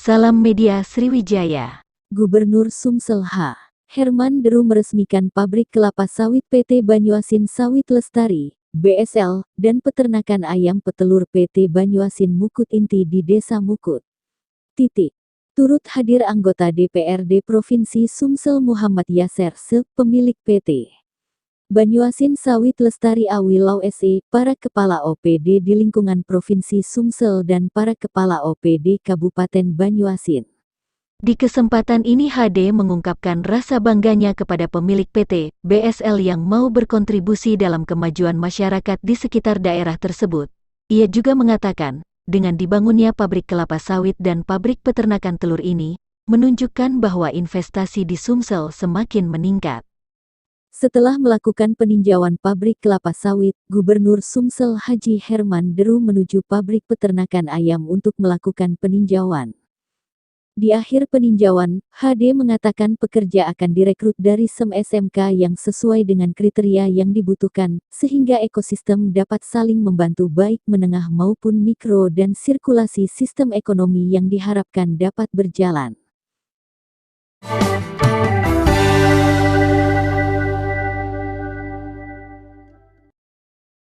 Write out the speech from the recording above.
Salam Media Sriwijaya. Gubernur Sumsel H. Herman Deru meresmikan pabrik kelapa sawit PT Banyuasin Sawit Lestari, BSL, dan peternakan ayam petelur PT Banyuasin Mukut Inti di Desa Mukut. Turut hadir anggota DPRD Provinsi Sumsel Muhammad Yaser Se, pemilik PT Banyuasin Sawit Lestari Awilau SE, para kepala OPD di lingkungan Provinsi Sumsel dan para kepala OPD Kabupaten Banyuasin. Di kesempatan ini HD mengungkapkan rasa bangganya kepada pemilik PT BSL yang mau berkontribusi dalam kemajuan masyarakat di sekitar daerah tersebut. Ia juga mengatakan, dengan dibangunnya pabrik kelapa sawit dan pabrik peternakan telur ini, menunjukkan bahwa investasi di Sumsel semakin meningkat. Setelah melakukan peninjauan pabrik kelapa sawit, Gubernur Sumsel Haji Herman Deru menuju pabrik peternakan ayam untuk melakukan peninjauan. Di akhir peninjauan, HD mengatakan pekerja akan direkrut dari SMK yang sesuai dengan kriteria yang dibutuhkan, sehingga ekosistem dapat saling membantu baik menengah maupun mikro dan sirkulasi sistem ekonomi yang diharapkan dapat berjalan.